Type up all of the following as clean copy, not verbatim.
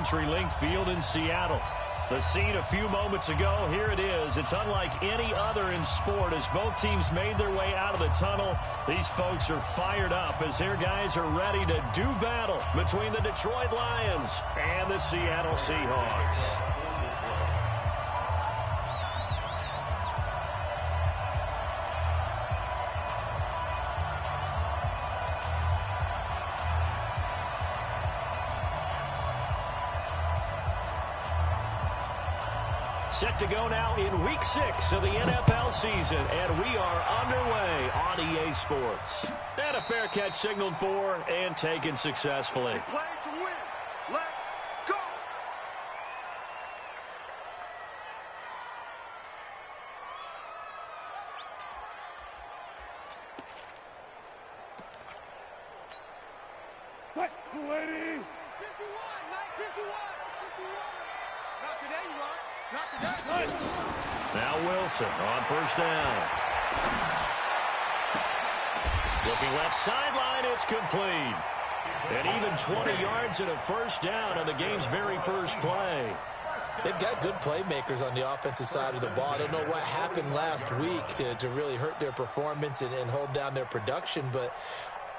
CenturyLink Field in Seattle. The scene a few moments ago, here it is. It's unlike any other in sport as both teams made their way out of the tunnel. These folks are fired up as their guys are ready to do battle between the Detroit Lions and the Seattle Seahawks. Set to go now in Week 6 of the NFL season, and we are underway on EA Sports. And a fair catch signaled for and taken successfully. Play to win. Let's go. What? 280. 51, Mike, 51. Not today, you are. Not today. Now Wilson on first down. Looking left sideline, it's complete. And even 20 yards and a first down on the game's very first play. They've got good playmakers on the offensive side of the ball. I don't know what happened last week to really hurt their performance and hold down their production, but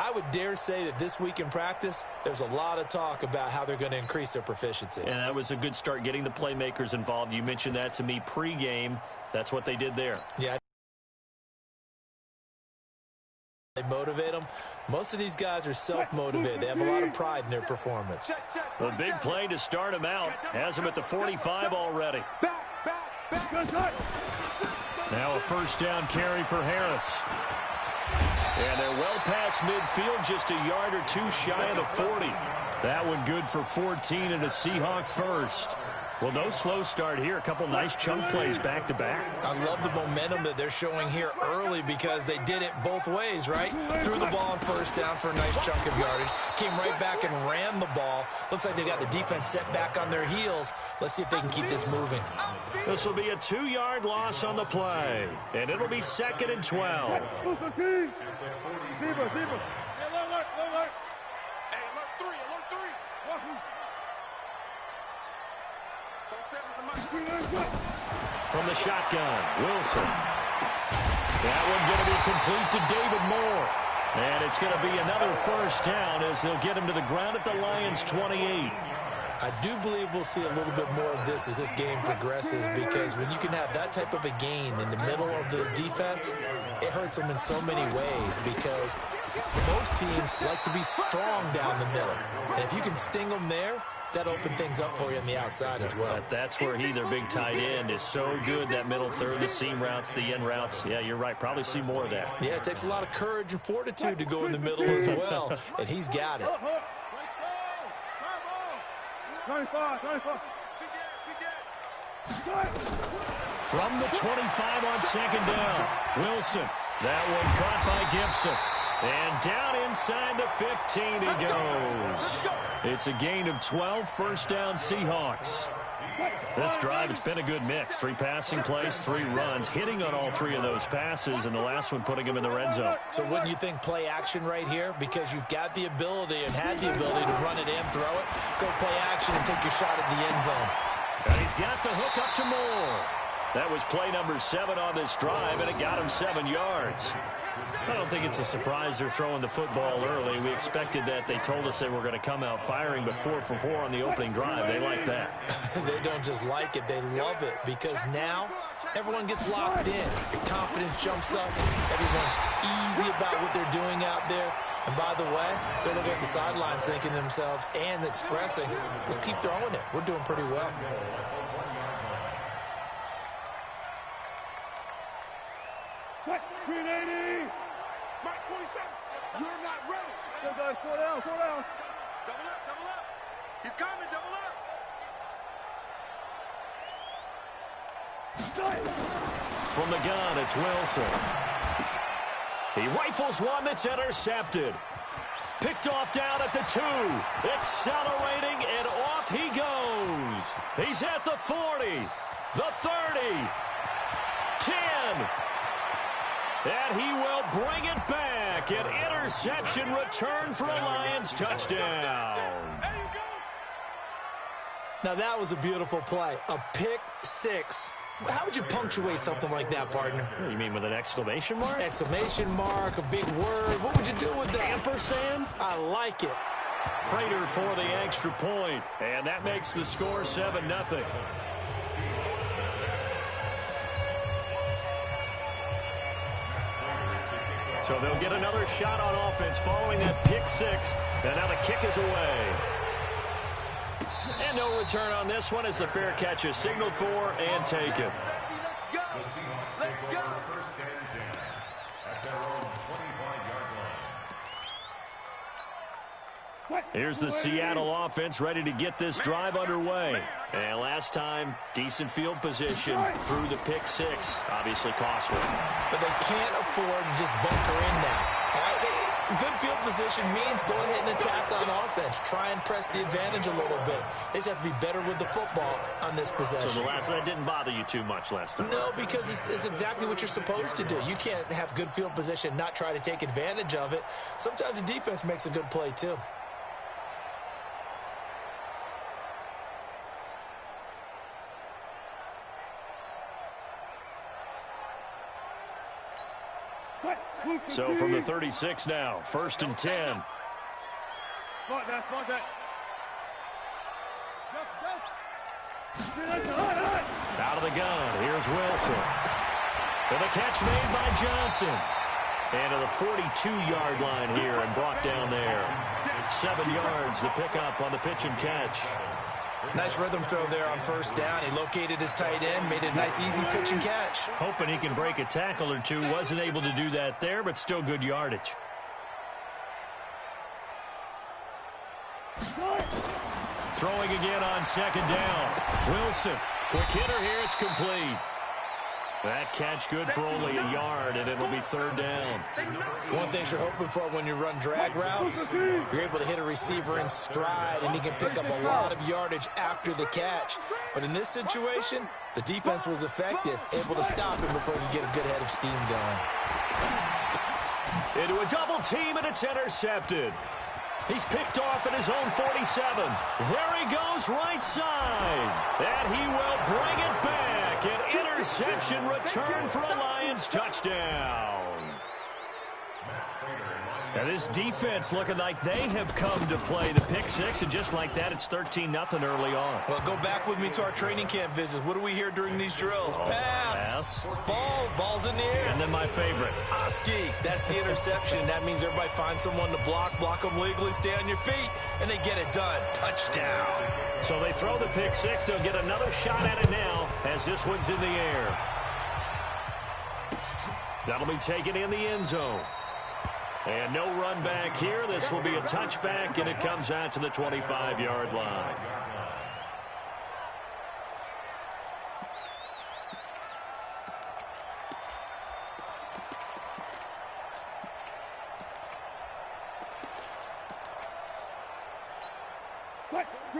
I would dare say that this week in practice, there's a lot of talk about how they're going to increase their proficiency. And that was a good start, getting the playmakers involved. You mentioned that to me pregame. That's what they did there. Yeah. They motivate them. Most of these guys are self-motivated. They have a lot of pride in their performance. The big play to start him out has him at the 45 already. Now a first down carry for Harris. And they're well past midfield, just a yard or two shy of the 40. That one good for 14 and a Seahawk first. Well, no slow start here. A couple nice chunk plays back-to-back. I love the momentum that they're showing here early because they did it both ways, right? Threw the ball on first down for a nice chunk of yardage. Came right back and ran the ball. Looks like they got the defense set back on their heels. Let's see if they can keep this moving. This will be a 2-yard loss on the play. And it'll be 2nd and 12. From the shotgun, Wilson. That one going to be complete to David Moore. And it's going to be another first down as they'll get him to the ground at the Lions' 28. I do believe we'll see a little bit more of this as this game progresses, because when you can have that type of a gain in the middle of the defense, it hurts them in so many ways, because most teams like to be strong down the middle. And if you can sting them there, that open things up for you on the outside as well. That's where their big tight end, is so good, that middle third, the seam routes, the end routes. Yeah, you're right. Probably see more of that. Yeah, it takes a lot of courage and fortitude to go in the middle as well, and he's got it. 25. From the 25 on second down, Wilson. That one caught by Gibson. And down inside the 15 he goes. It's a gain of 12, first down Seahawks. This drive, it's been a good mix. 3 passing plays, 3 runs, hitting on all 3 of those passes, and the last one putting him in the red zone. So wouldn't you think play action right here? Because you've got the ability and had the ability to run it in, throw it, go play action and take your shot at the end zone. And he's got the hook up to Moore. That was play number 7 on this drive, and it got him 7 yards. I don't think it's a surprise they're throwing the football early. We expected that. They told us they were going to come out firing, but 4 for 4 on the opening drive. They like that. They don't just like it, they love it, because now everyone gets locked in. Your confidence jumps up. Everyone's easy about what they're doing out there. And by the way, they're looking at the sidelines thinking to themselves and expressing, let's keep throwing it. We're doing pretty well. What? 380. Mike 27. You're not ready. Go down. Double up. He's coming. Double up. From the gun, it's Wilson. He rifles one that's intercepted. Picked off down at the 2. Accelerating, and off he goes. He's at the 40, the 30, 10. And he will bring it back. An interception return for a Lions touchdown. Now, that was a beautiful play. A pick six. How would you punctuate something like that, partner? You mean with an exclamation mark? Exclamation mark, a big word. What would you do with that? Ampersand? I like it. Prater for the extra point, and that makes the score 7-0. So they'll get another shot on offense following that pick six, and now the kick is away. And no return on this one as the fair catch is signaled for and taken. Here's the Seattle offense ready to get this drive underway. And last time, decent field position through the pick six. Obviously costly. But they can't afford to just bunker in now. All right? Good field position means go ahead and attack on offense. Try and press the advantage a little bit. They just have to be better with the football on this possession. So the last one didn't bother you too much last time? No, because it's exactly what you're supposed to do. You can't have good field position, not try to take advantage of it. Sometimes the defense makes a good play, too. So from the 36 now, 1st and 10. Out of the gun, here's Wilson. And the catch made by Johnson. And to the 42-yard line here and brought down there. 7 yards, the pickup on the pitch and catch. Nice rhythm throw there on 1st down. He located his tight end, made it a nice, easy pitch and catch. Hoping he can break a tackle or two. Wasn't able to do that there, but still good yardage. Throwing again on 2nd down. Wilson, quick hitter here, it's complete. That catch good for only a yard, and it'll be 3rd down. One thing you're hoping for when you run drag routes, you're able to hit a receiver in stride, and he can pick up a lot of yardage after the catch. But in this situation, the defense was effective, able to stop him before he could get a good head of steam going. Into a double team, and it's intercepted. He's picked off at his own 47. There he goes, right side. And he will bring it back. An interception return for a Lions touchdown. Now this defense looking like they have come to play the pick six, and just like that, it's 13-0 early on. Well, go back with me to our training camp visits. What do we hear during these drills? Pass. Ball's in the air. And then my favorite. Oski. That's the interception. That means everybody finds someone to block them legally, stay on your feet, and they get it done. Touchdown. So they throw the pick six. They'll get another shot at it now as this one's in the air. That'll be taken in the end zone. And no run back here. This will be a touchback, and it comes out to the 25-yard line.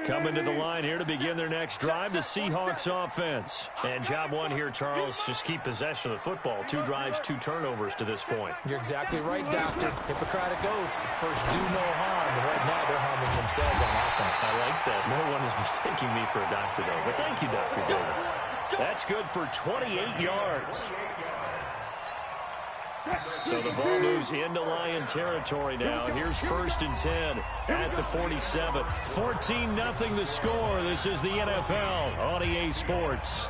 Coming to the line here to begin their next drive, the Seahawks offense. And job one here, Charles, just keep possession of the football. 2 drives, 2 turnovers to this point. You're exactly right, Doctor. Hippocratic oath. First, do no harm. And right now, they're harming themselves on offense. I like that. No one is mistaking me for a doctor, though. But thank you, Dr. Davis. That's good for 28 yards. So the ball moves into Lion territory now. Here's 1st and 10 at the 47. 14-0 the score. This is the NFL on EA Sports.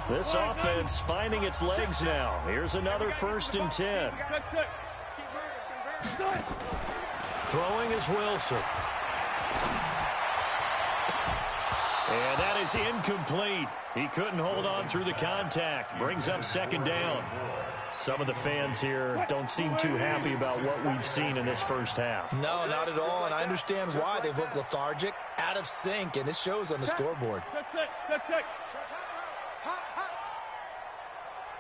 This offense finding its legs now. Here's another 1st and 10. Throwing is Wilson. And that is incomplete. He couldn't hold on through the contact. Brings up 2nd down. Some of the fans here don't seem too happy about what we've seen in this first half. No, not at all, and I understand why. They look lethargic, out of sync, and it shows on the scoreboard.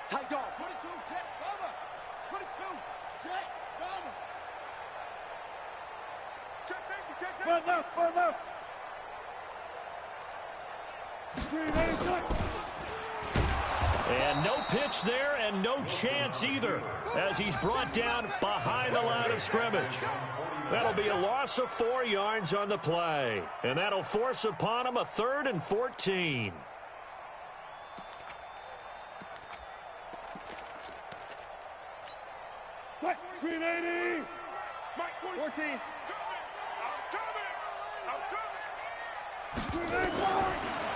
Tight dog. 22, jet, cover. 22, jet, cover. Check safety, check safety. Front left, front left. And no pitch there and no chance either as he's brought down behind the line of scrimmage. That'll be a loss of 4 yards on the play. And that'll force upon him a 3rd and 14. Green 80. 14.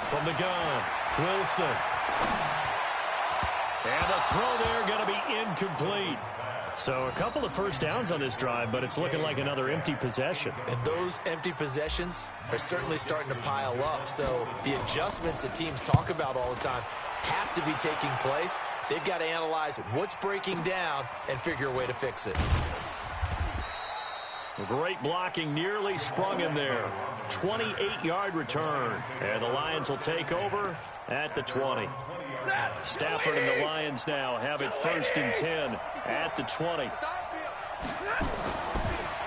From the gun, Wilson. And the throw there going to be incomplete. So a couple of first downs on this drive, but it's looking like another empty possession. And those empty possessions are certainly starting to pile up. So the adjustments that teams talk about all the time have to be taking place. They've got to analyze what's breaking down and figure a way to fix it. Great blocking, nearly sprung him there. 28-yard return. And the Lions will take over at the 20. Stafford and the Lions now have it 1st and 10 at the 20.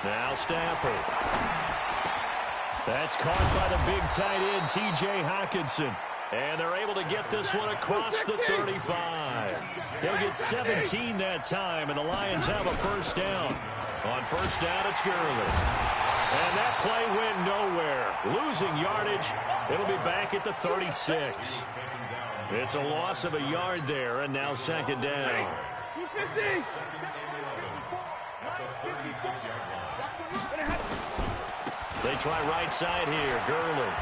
Now Stafford. That's caught by the big tight end, T.J. Hockenson. And they're able to get this one across the 35. They'll get 17 that time, and the Lions have a first down. On first down, it's Gurley. And that play went nowhere. Losing yardage. It'll be back at the 36. It's a loss of a yard there, and now 2nd down. They try right side here, Gurley.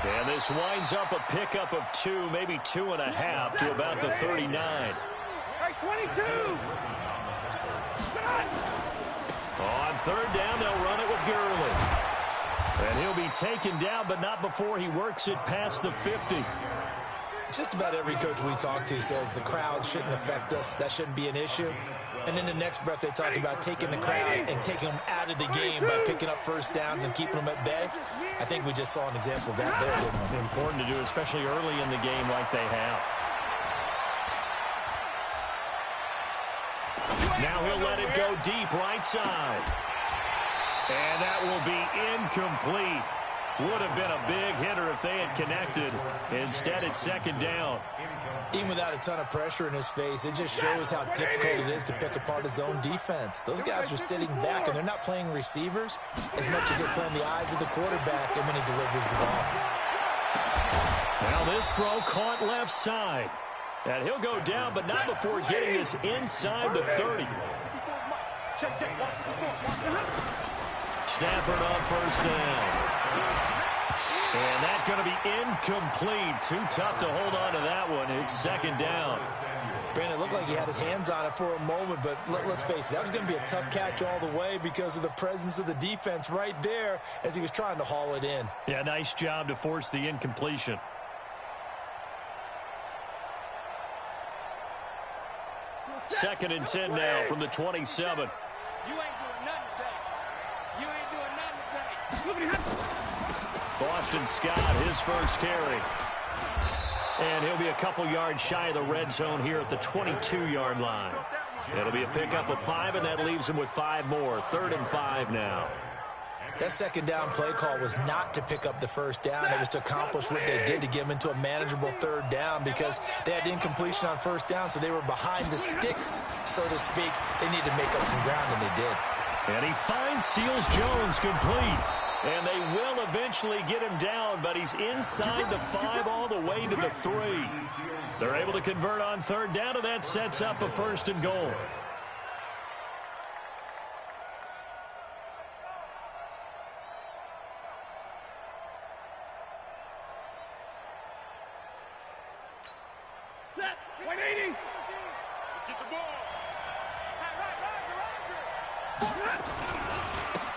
And this winds up a pickup of 2, maybe 2.5 to about the 39. 22. On 3rd down, they'll run it with Gurley. And he'll be taken down, but not before he works it past the 50. Just about every coach we talk to says the crowd shouldn't affect us. That shouldn't be an issue. And in the next breath, they talk about taking the crowd and taking them out of the game by picking up first downs and keeping them at bay. I think we just saw an example of that there, didn't we? Important to do, especially early in the game like they have. Now he'll let it go deep right side. And that will be incomplete. Would have been a big hitter if they had connected. Instead, it's 2nd down. Even without a ton of pressure in his face, it just shows how difficult it is to pick apart his own defense. Those guys are sitting back, and they're not playing receivers as much as they're playing the eyes of the quarterback and when he delivers the ball. Now this throw caught left side. And he'll go down, but not before getting this inside the 30. Stafford on first down. And that's going to be incomplete. Too tough to hold on to that one. It's 2nd down. Brandon, it looked like he had his hands on it for a moment, but let's face it, that was going to be a tough catch all the way because of the presence of the defense right there as he was trying to haul it in. Yeah, nice job to force the incompletion. Second and 10 now from the 27. You ain't doing nothing today. You ain't doing nothing today. Boston Scott, his first carry. And he'll be a couple yards shy of the red zone here at the 22-yard line. It'll be a pickup of 5, and that leaves him with 5 more. 3rd and 5 now. That 2nd down play call was not to pick up the first down. It was to accomplish what they did to get him into a manageable 3rd down because they had incompletion on first down, so they were behind the sticks, so to speak. They needed to make up some ground, and they did. And he finds Seals Jones complete. And they will eventually get him down, but he's inside the 5 all the way to the 3. They're able to convert on 3rd down, and that sets up a 1st and goal. Set. 180. Get the ball.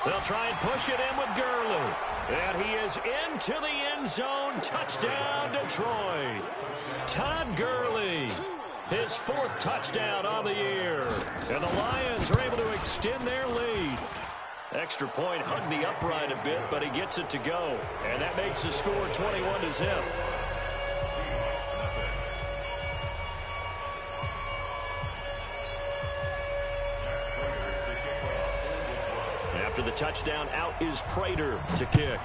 They'll try and push it in with Gurley. And he is into the end zone. Touchdown, Detroit. Todd Gurley, his 4th touchdown on the year. And the Lions are able to extend their lead. Extra point hugged the upright a bit, but he gets it to go. And that makes the score 21-0. After the touchdown, out is Prater to kick.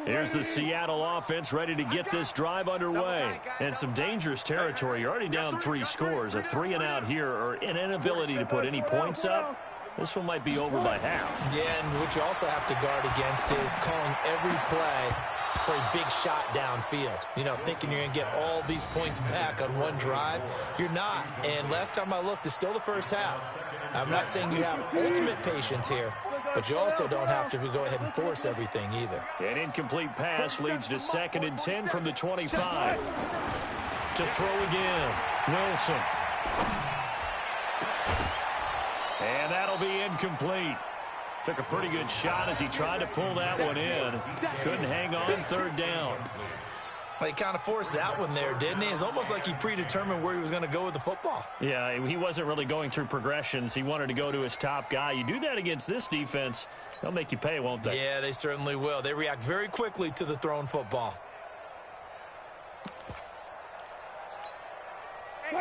Here's the Seattle offense ready to get this drive underway. And some dangerous territory. You're already down 3 scores. A 3-and-out here, or an inability to put any points up. This one might be over by half. Yeah, and what you also have to guard against is calling every play for a big shot downfield. You know, thinking you're going to get all these points back on one drive. You're not. And last time I looked, it's still the first half. I'm not saying you have ultimate patience here, but you also don't have to go ahead and force everything either. An incomplete pass leads to 2nd and 10 from the 25. To throw again, Wilson. And that'll be incomplete. Took a pretty good shot as he tried to pull that one in. Couldn't hang on, 3rd down. Well, he kind of forced that one there, didn't he? It's almost like he predetermined where he was going to go with the football. Yeah, he wasn't really going through progressions. He wanted to go to his top guy. You do that against this defense, they'll make you pay, won't they? Yeah, they certainly will. They react very quickly to the thrown football.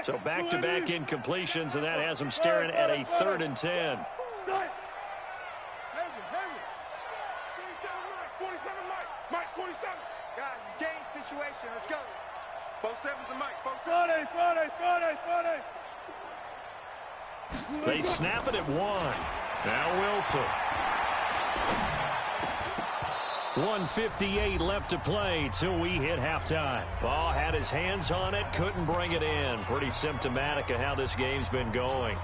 So back-to-back incompletions, and that has him staring at a 3rd and 10. Situation. Let's go. Both sevens and Mike. Both Friday. They snap it at 1. Now Wilson. 1:58 left to play till we hit halftime. Ball had his hands on it, couldn't bring it in. Pretty symptomatic of how this game's been going.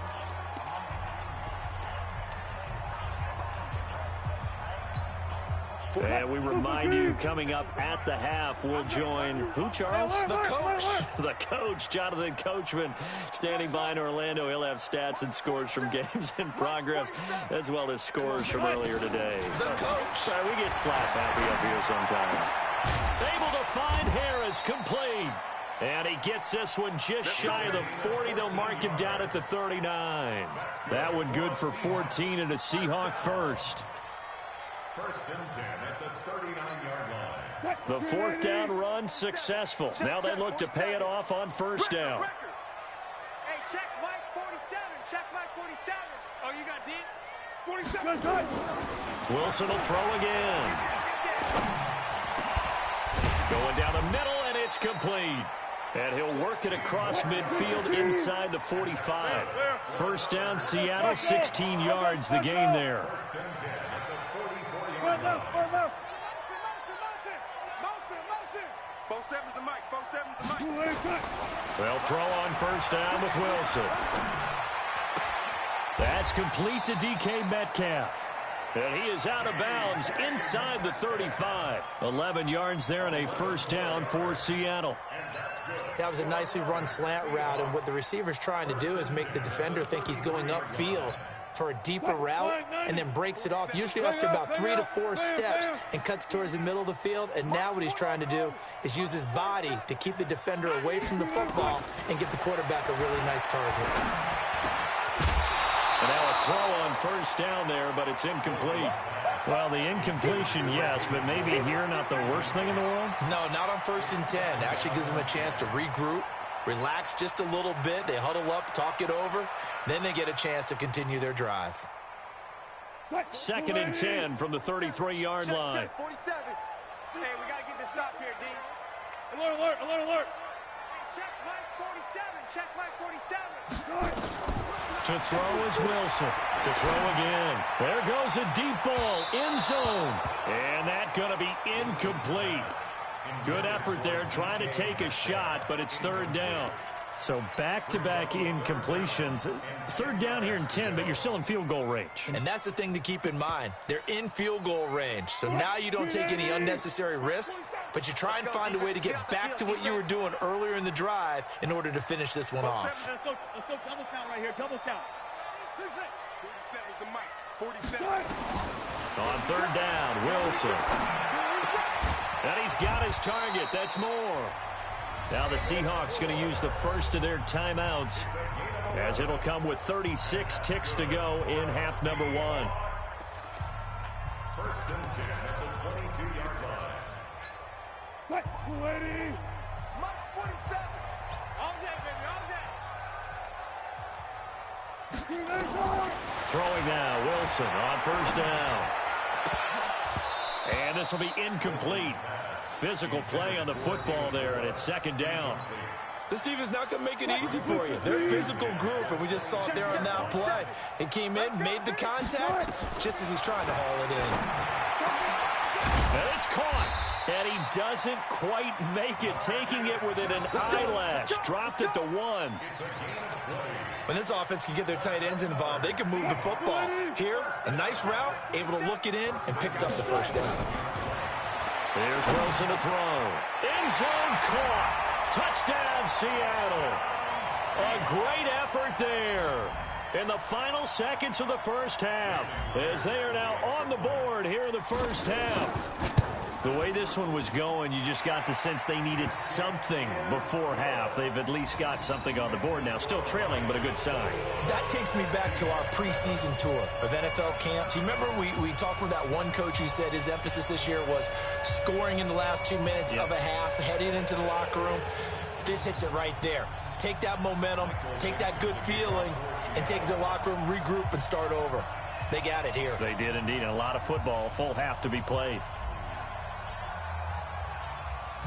And we remind you, coming up at the half, we'll join who, Charles? The coach. The coach, Jonathan Coachman, standing by in Orlando. He'll have stats and scores from games in progress, as well as scores from earlier today. The coach. Sorry, we get slap happy up here sometimes. Able to find Harris, complete. And he gets this one just shy of the 40. They'll mark him down at the 39. That one good for 14 and a Seahawk first. 1st and 10 at the 39-yard line. The 4th down run successful. Now they look to pay it off on 1st down. Hey, check Mike 47. Check Mike 47. Oh, you got D? 47. Wilson will throw again. Going down the middle, and it's complete. And he'll work it across midfield inside the 45. 1st down, Seattle, 16 yards the gain there. Both sevens and Mike. Both sevens and Mike. They'll throw on 1st down with Wilson. That's complete to DK Metcalf. And he is out of bounds inside the 35. 11 yards there and a 1st down for Seattle. That was a nicely run slant route, and what the receiver's trying to do is make the defender think he's going upfield for a deeper route, and then breaks it off, usually after about 3 to 4 steps, and cuts towards the middle of the field. And now what he's trying to do is use his body to keep the defender away from the football and get the quarterback a really nice target. And now a throw on 1st down there, but it's incomplete. Well, the incompletion, yes, but maybe here not the worst thing in the world? No, not on 1st and 10. It actually gives them a chance to regroup, relax just a little bit. They huddle up, talk it over. Then they get a chance to continue their drive. 2nd and 10 from the 33-yard line. Check 47. Hey, we got to get this stop here, D. Alert, alert, alert, alert. Hey, check Mike 47. Check Mike 47. To throw is Wilson. To throw again. There goes a deep ball, end zone. And that going to be incomplete. Good effort there, trying to take a shot, but it's 3rd down. So back-to-back incompletions. 3rd down here and 10, but you're still in field goal range. And that's the thing to keep in mind. They're in field goal range. So now you don't take any unnecessary risks, but you try and find a way to get back to what you were doing earlier in the drive in order to finish this one off. Let's go double count right here, double count. 47's the mic, 47. On 3rd down, Wilson. And he's got his target. That's more. Now the Seahawks going to use the first of their timeouts, as it'll come with 36 ticks to go in half number 1. 1st and 10 at the 22-yard line. 280. Mike 47. All day, baby, all day. Throwing now, Wilson on 1st down. And And this will be incomplete. Physical play on the football there, and it's second down. This defense not going to make it easy for you. They're a physical group, and we just saw it there on that play. He came in, made the contact, just as he's trying to haul it in. And it's caught. And he doesn't quite make it, taking it within an eyelash. Dropped it to 1. When this offense can get their tight ends involved, they can move the football. Here, a nice route, able to look it in, and picks up the first down. Here's Wilson to throw. End zone caught. Touchdown, Seattle. A great effort there in the final seconds of the first half, as they are now on the board here in the first half. The way this one was going, you just got the sense they needed something before half. They've at least got something on the board now. Still trailing, but a good sign. That takes me back to our preseason tour of NFL camps. You remember we talked with that one coach who said his emphasis this year was scoring in the last 2 minutes of a half, heading into the locker room. This hits it right there. Take that momentum, take that good feeling, and take it to the locker room, regroup, and start over. They got it here. They did indeed, and a lot of football, full half to be played.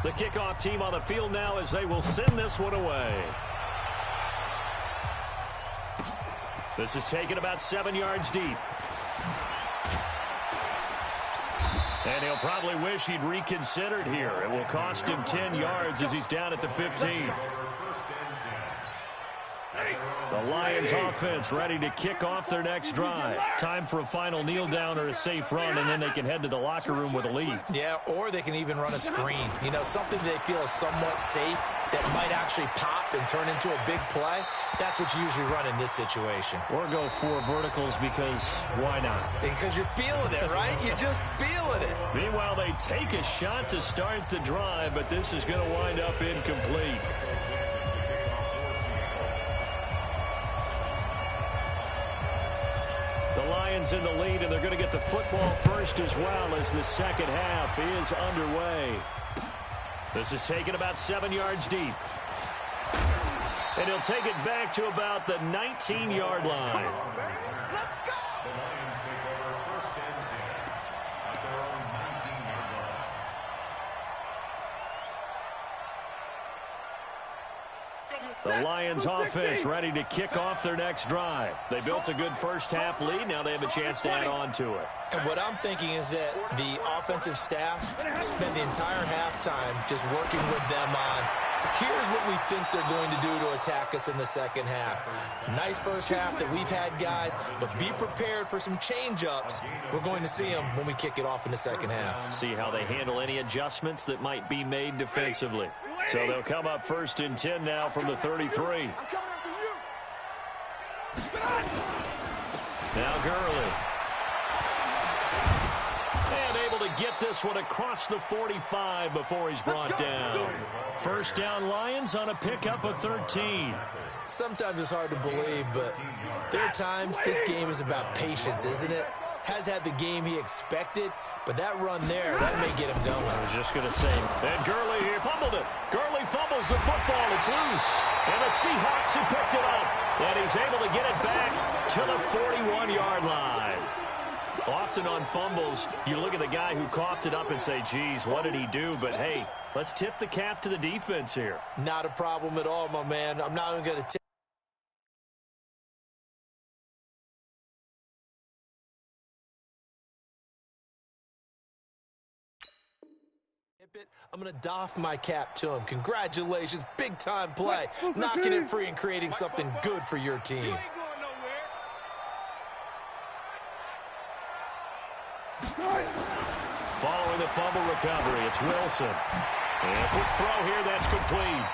The kickoff team on the field now as they will send this one away. This is taken about 7 yards deep. And he'll probably wish he'd reconsidered here. It will cost him 10 yards as he's down at the 15. The Lions offense ready to kick off their next drive. Time for a final kneel down or a safe run, and then they can head to the locker room with a lead. Yeah, or they can even run a screen. You know, something they feel is somewhat safe that might actually pop and turn into a big play. That's what you usually run in this situation. Or go 4 verticals because why not? Because you're feeling it, right? You're just feeling it. Meanwhile, they take a shot to start the drive, but this is going to wind up incomplete. The Lions in the lead, and they're going to get the football first as well as the second half is underway. This is taken about 7 yards deep. And he'll take it back to about the 19-yard line. The Lions offense ready to kick off their next drive. They built a good first half lead. Now they have a chance to add on to it. And what I'm thinking is that the offensive staff spent the entire halftime just working with them on, here's what we think they're going to do to attack us in the second half. Nice first half that we've had, guys, but be prepared for some change-ups. We're going to see them when we kick it off in the second half. See how they handle any adjustments that might be made defensively. So they'll come up 1st and 10 now from the 33. Now Gurley. And able to get this one across the 45 before he's brought down. First down Lions on a pickup of 13. Sometimes it's hard to believe, but there are times this game is about patience, isn't it? Has had the game he expected, but that run there, that may get him going. I was just going to say, and Gurley here fumbled it. Gurley fumbles the football. It's loose. And the Seahawks have picked it up. And he's able to get it back to the 41-yard line. Often on fumbles, you look at the guy who coughed it up and say, geez, what did he do? But, hey, let's tip the cap to the defense here. Not a problem at all, my man. I'm not even going to tip. I'm going to doff my cap to him. Congratulations, big-time play. Knocking it free and creating something good for your team. Following the fumble recovery, it's Wilson. And a quick throw here, that's complete.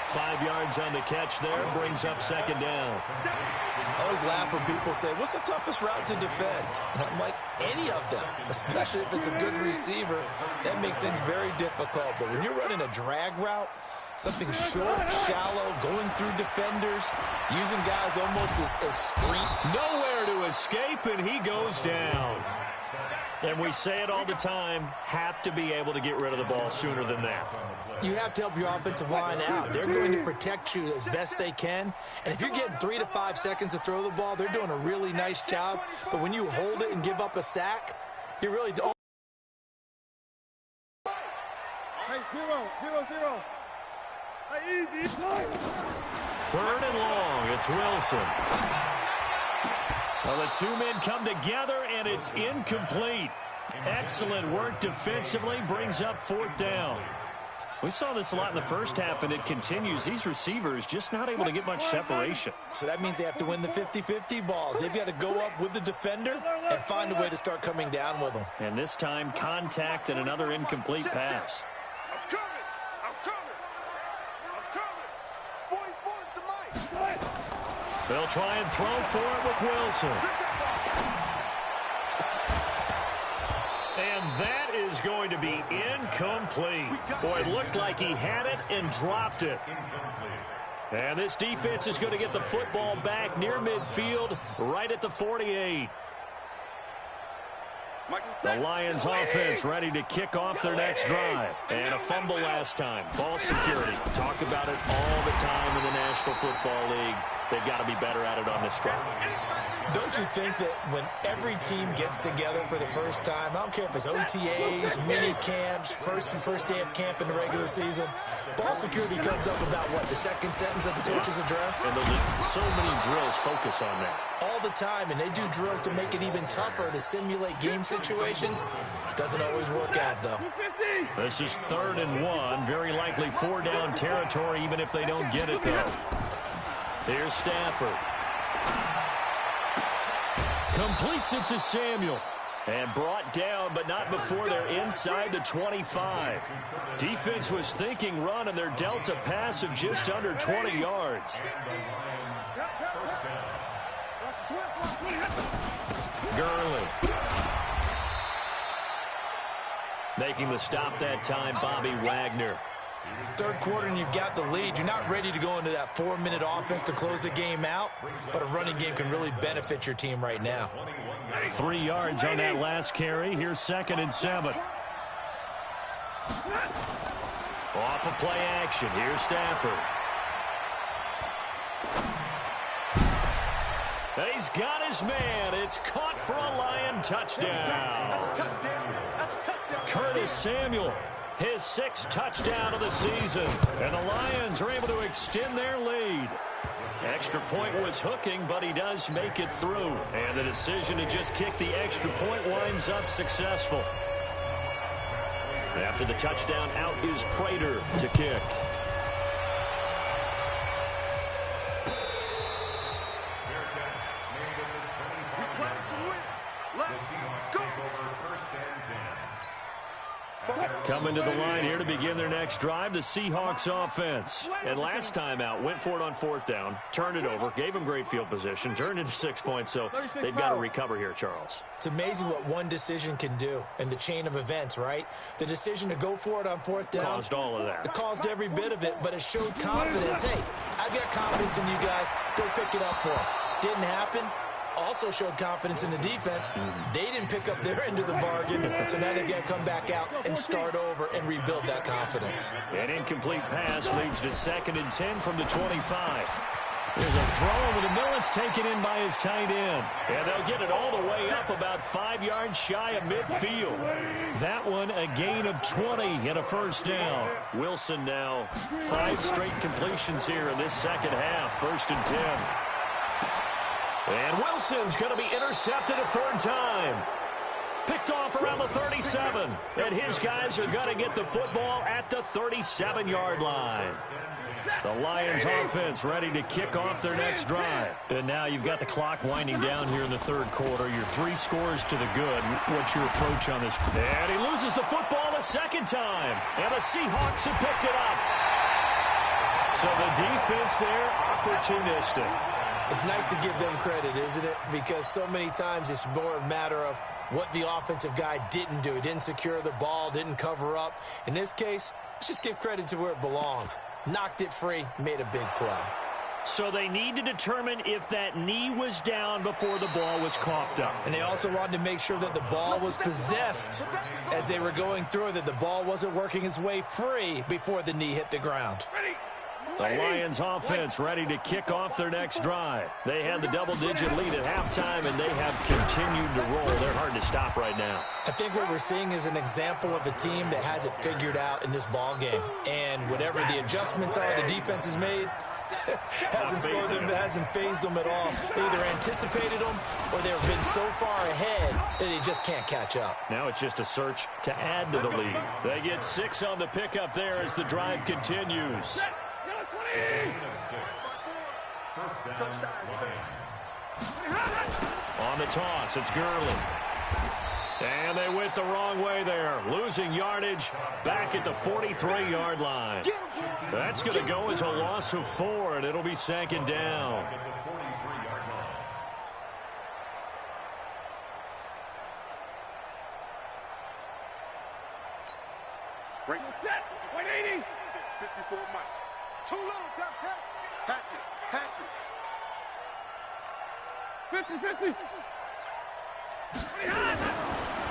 5 yards on the catch there, brings up second down. I always laugh when people say, what's the toughest route to defend? And I'm like, any of them, especially if it's a good receiver. That makes things very difficult. But when you're running a drag route, something short, shallow, going through defenders, using guys almost as screen. Nowhere to escape, and he goes down. And we say it all the time, have to be able to get rid of the ball sooner than that. You have to help your offensive line out. They're going to protect you as best they can. And if you're getting 3 to 5 seconds to throw the ball, they're doing a really nice job. But when you hold it and give up a sack, you really don't. 0-0-0. Easy. 3rd and long. It's Wilson. Well, the two men come together, and it's incomplete. Excellent work defensively. Brings up 4th down. We saw this a lot in the first half, and it continues. These receivers just not able to get much separation. So that means they have to win the 50-50 balls. They've got to go up with the defender and find a way to start coming down with them. And this time, contact and another incomplete pass. I'm coming. 44's the mic. They'll try and throw for it with Wilson. And that is going to be incomplete. Boy, it looked like he had it and dropped it. And this defense is going to get the football back near midfield, right at the 48. The Lions offense ready to kick off their next drive. And a fumble last time. Ball security. Talk about it all the time in the National Football League. They've got to be better at it on this drive. Don't you think that when every team gets together for the first time, I don't care if it's OTAs, mini camps, first day of camp in the regular season, ball security comes up about what, the second sentence of the coach's address? And so many drills focus on that. All the time, and they do drills to make it even tougher to simulate game situations. Doesn't always work out, though. This is 3rd and 1, very likely 4-down territory, even if they don't get it, though. Here's Stafford. Completes it to Samuel. And brought down, but not before they're inside the 25. Defense was thinking run, and they're dealt a pass of just under 20 yards. Gurley. Making the stop that time, Bobby Wagner. 3rd quarter and you've got the lead. You're not ready to go into that 4-minute offense to close the game out, but a running game can really benefit your team right now. 3 yards on that last carry. Here's 2nd and 7. Off of play action. Here's Stafford. And he's got his man. It's caught for a Lion touchdown. Curtis Samuel, his 6th touchdown of the season. And the Lions are able to extend their lead. Extra point was hooking, but he does make it through. And the decision to just kick the extra point winds up successful. After the touchdown, out is Prater to kick. Coming to the line here to begin their next drive, the Seahawks offense. And last time out, went for it on 4th down, turned it over, gave them great field position, turned into 6 points, so they've got to recover here, Charles. It's amazing what one decision can do in the chain of events, right? The decision to go for it on 4th down. Caused all of that. It caused every bit of it, but it showed confidence. Hey, I've got confidence in you guys. Go pick it up for them. Didn't happen. Also showed confidence in the defense. They didn't pick up their end of the bargain, so now they've got to come back out and start over and rebuild that confidence. An incomplete pass leads to 2nd and 10 from the 25. There's a throw over the middle. It's taken in by his tight end. And they'll get it all the way up about 5 yards shy of midfield. That one a gain of 20 and a 1st down. Wilson now 5 straight completions here in this second half. 1st and 10. And Wilson's going to be intercepted a 3rd time. Picked off around the 37. And his guys are going to get the football at the 37-yard line. The Lions offense ready to kick off their next drive. And now you've got the clock winding down here in the 3rd quarter. You're 3 scores to the good. What's your approach on this? And he loses the football a 2nd time. And the Seahawks have picked it up. So the defense there, opportunistic. It's nice to give them credit, isn't it? Because so many times it's more a matter of what the offensive guy didn't do. He didn't secure the ball, didn't cover up. In this case, let's just give credit to where it belongs. Knocked it free, made a big play. So they need to determine if that knee was down before the ball was coughed up. And they also wanted to make sure that the ball was possessed as they were going through, that the ball wasn't working its way free before the knee hit the ground. The Lions offense ready to kick off their next drive. They had the double-digit lead at halftime, and they have continued to roll. They're hard to stop right now. I think what we're seeing is an example of a team that has it figured out in this ball game. And whatever the adjustments are the defense has made, hasn't slowed them, hasn't phased them at all. They either anticipated them or they've been so far ahead that they just can't catch up. Now it's just a search to add to the lead. They get 6 on the pickup there as the drive continues. On the toss, it's Gurley. And they went the wrong way there, losing yardage back at the 43-yard line. That's going to go as a loss of 4, and it'll be 2nd down. Break. Set. 180. 54 Mike. Too little, Captain. Hatch it. 50.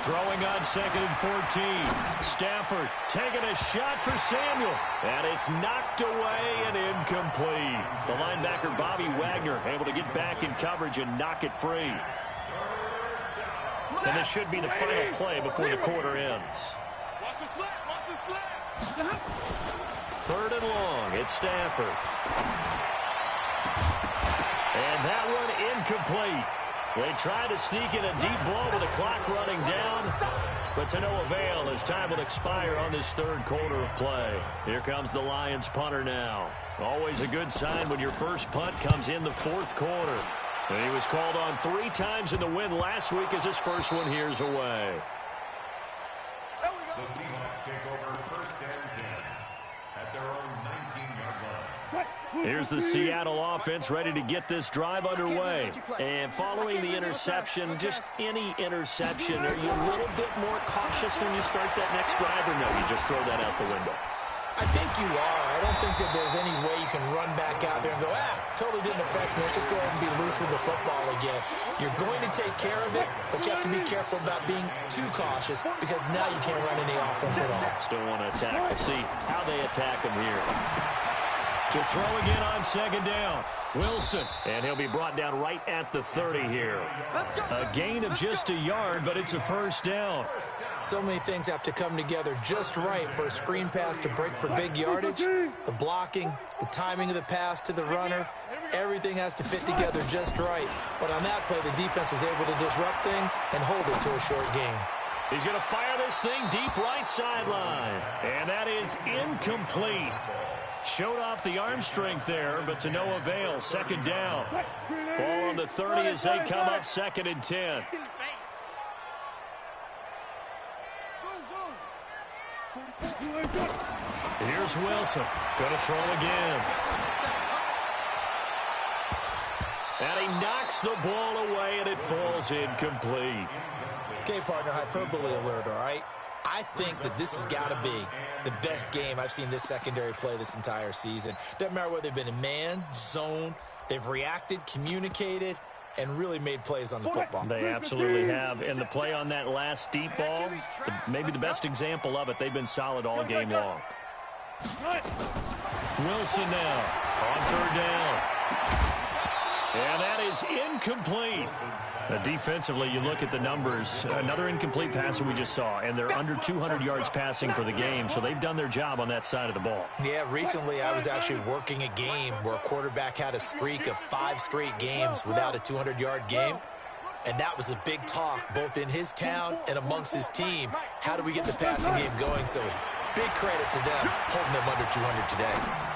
Throwing on 2nd and 14. Stafford taking a shot for Samuel. And it's knocked away and incomplete. The linebacker, Bobby Wagner, able to get back in coverage and knock it free. And this should be the final play before the quarter ends. Watch the slap. 3rd and long. It's Stafford. And that one incomplete. They try to sneak in a deep ball with the clock running down, but to no avail as time will expire on this 3rd quarter of play. Here comes the Lions punter now. Always a good sign when your first punt comes in the 4th quarter. And he was called on 3 times in the win last week as his first one here's away. The Seahawks take over 1st and 10 at their own 19-yard line. Here's the Seattle offense ready to get this drive underway. And following the interception, just any interception, are you a little bit more cautious when you start that next drive, or no, you just throw that out the window? I think you are. I don't think that there's any way you can run back out there and go, totally didn't affect me. Let's just go ahead and be loose with the football again. You're going to take care of it, but you have to be careful about being too cautious because now you can't run any offense at all. Still want to attack. We'll see how they attack him here. To throw again on 2nd down. Wilson, and he'll be brought down right at the 30 here. A gain of just a yard, but it's a 1st down. So many things have to come together just right for a screen pass to break for big yardage. The blocking, the timing of the pass to the runner, everything has to fit together just right. But on that play, the defense was able to disrupt things and hold it to a short gain. He's going to fire this thing deep right sideline. And that is incomplete. Showed off the arm strength there, but to no avail. 2nd down. Ball on the 30 as they come up 2nd and 10. Here's Wilson. Going to throw again. And he knocks the ball away, and it falls incomplete. Okay, partner, hyperbole alert, all right? I think that this has got to be the best game I've seen this secondary play this entire season. Doesn't matter whether they've been in man, zone, they've reacted, communicated, and really made plays on the football. They absolutely have. And the play on that last deep ball, maybe the best example of it, they've been solid all game long. Wilson now on 3rd down. And that is incomplete. Defensively, you look at the numbers. Another incomplete pass that we just saw, and they're under 200 yards passing for the game, so they've done their job on that side of the ball. Yeah, recently I was actually working a game where a quarterback had a streak of 5 straight games without a 200-yard game, and that was a big talk both in his town and amongst his team. How do we get the passing game going? So big credit to them holding them under 200 today.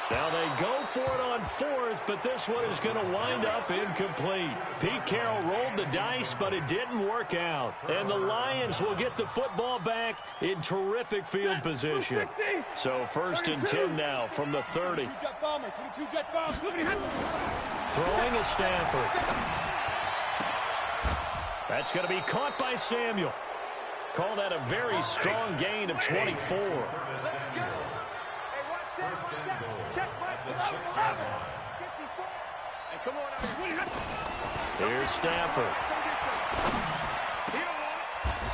Now they go for it on 4th, but this one is going to wind up incomplete. Pete Carroll rolled the dice, but it didn't work out. And the Lions will get the football back in terrific field position. So 1st and 10 now from the 30. Throwing is Stafford. That's going to be caught by Samuel. Call that a very strong gain of 24. Here's Stafford.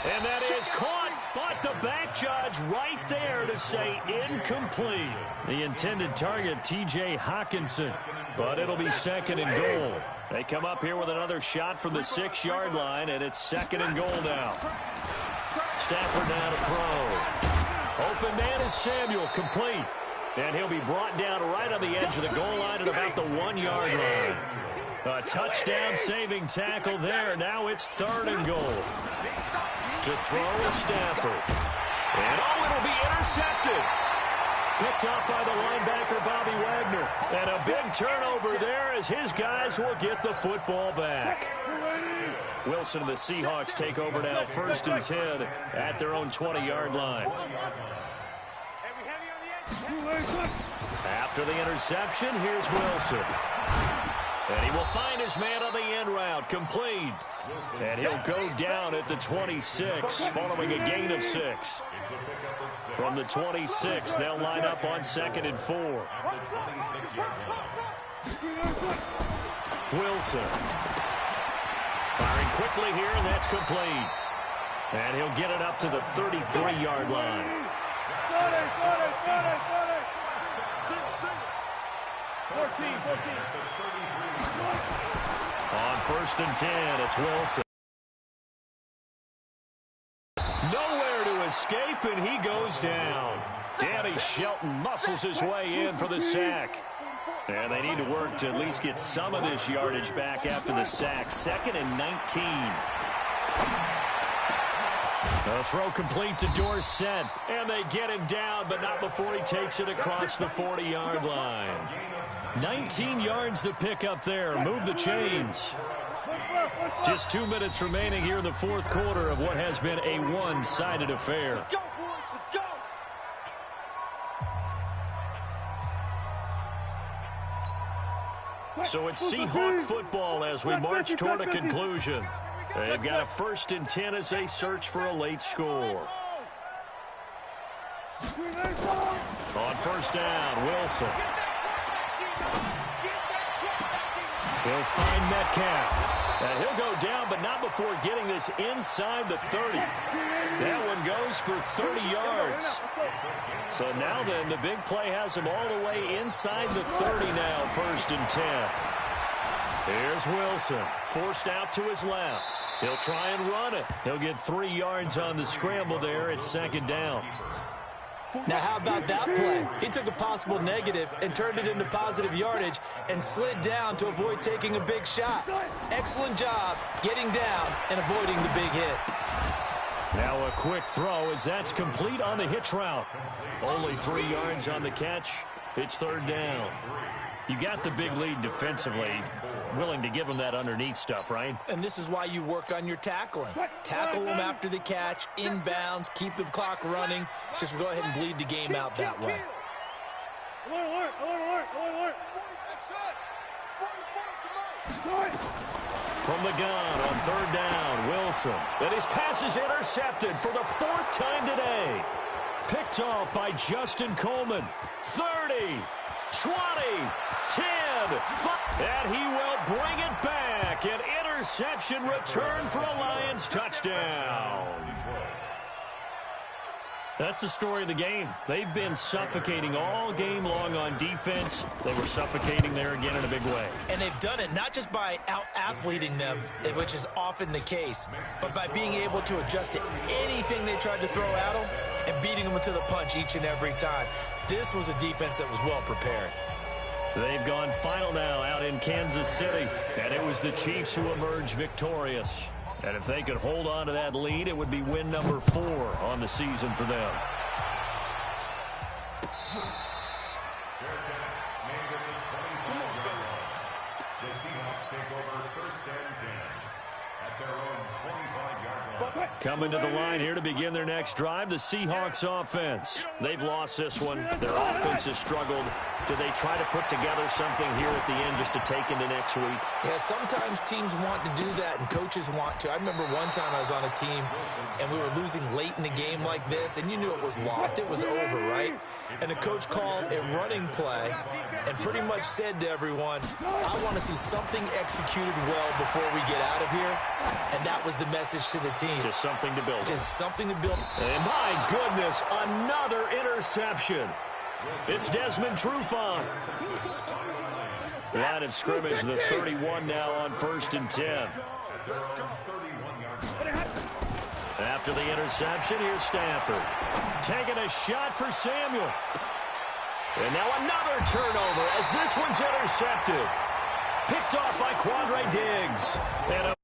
And that is caught But the back judge right there to say incomplete. The intended target, T.J. Hawkinson. But it'll be second and goal. They come up here with another shot from the 6-yard line, and it's second and goal now. Stafford now to throw. Open man is Samuel, complete. And he'll be brought down right on the edge of the goal line at about the 1-yard line. A touchdown-saving tackle there. Now it's third and goal. To throw is Stafford. And, it'll be intercepted. Picked up by the linebacker, Bobby Wagner. And a big turnover there as his guys will get the football back. Wilson and the Seahawks take over now, 1st and 10 at their own 20-yard line. After the interception, here's Wilson. And he will find his man on the end route, complete. And he'll go down at the 26, following a gain of 6. From the 26, they'll line up on 2nd and 4. Wilson. Firing quickly here, and that's complete. And he'll get it up to the 33-yard line. 14. On 1st and 10, it's Wilson. Nowhere to escape, and he goes down. Danny Shelton muscles his way in for the sack. And they need to work to at least get some of this yardage back after the sack. 2nd and 19. A throw complete to Dorsett. And they get him down, but not before he takes it across the 40-yard line. 19 yards to pick up there. Move the chains. Just 2 minutes remaining here in the fourth quarter of what has been a one-sided affair. Let's go, boys. Let's go. So it's Seahawk football as we march toward a conclusion. They've got a 1st and 10 as they search for a late score. On 1st down, Wilson. He'll find Metcalf. And he'll go down, but not before getting this inside the 30. That one goes for 30 yards. So now then, the big play has him all the way inside the 30 now, 1st and 10. Here's Wilson, forced out to his left. He'll try and run it. He'll get 3 yards on the scramble there at 2nd down. Now, how about that play? He took a possible negative and turned it into positive yardage and slid down to avoid taking a big shot. Excellent job getting down and avoiding the big hit. Now a quick throw as that's complete on the hitch route. Only 3 yards on the catch. It's 3rd down. You got the big lead defensively. Willing to give them that underneath stuff, right? And this is why you work on your tackling. Tackle them after the catch, inbounds, keep the clock running. Just go ahead and bleed the game out that way. Alert. From the gun on 3rd down, Wilson. And his pass is intercepted for the 4th time today. Picked off by Justin Coleman. 30, 20, 10, 5. And he will bring it back. An interception return for a Lions touchdown. That's the story of the game. They've been suffocating all game long on defense. They were suffocating there again in a big way. And they've done it not just by out-athleting them, which is often the case, but by being able to adjust to anything they tried to throw at them and beating them to the punch each and every time. This was a defense that was well prepared. They've gone final now out in Kansas City, and it was the Chiefs who emerged victorious. And if they could hold on to that lead, it would be win number 4 on the season for them. The Seahawks take over 1st and 10 at their own 25-yard line. Coming to the line here to begin their next drive, the Seahawks offense. They've lost this one. Their offense has struggled. Do they try to put together something here at the end just to take into next week? Yeah, sometimes teams want to do that and coaches want to. I remember one time I was on a team and we were losing late in the game like this, and you knew it was lost. It was over, right? And the coach called a running play and pretty much said to everyone, I want to see something executed well before we get out of here. And that was the message to the team. Just something to build. Just something to build. And my goodness, another interception. It's Desmond Trufant. Line of scrimmage, the 31 now on 1st and 10. After the interception, here's Stafford. Taking a shot for Samuel. And now another turnover as this one's intercepted. Picked off by Quandre Diggs. And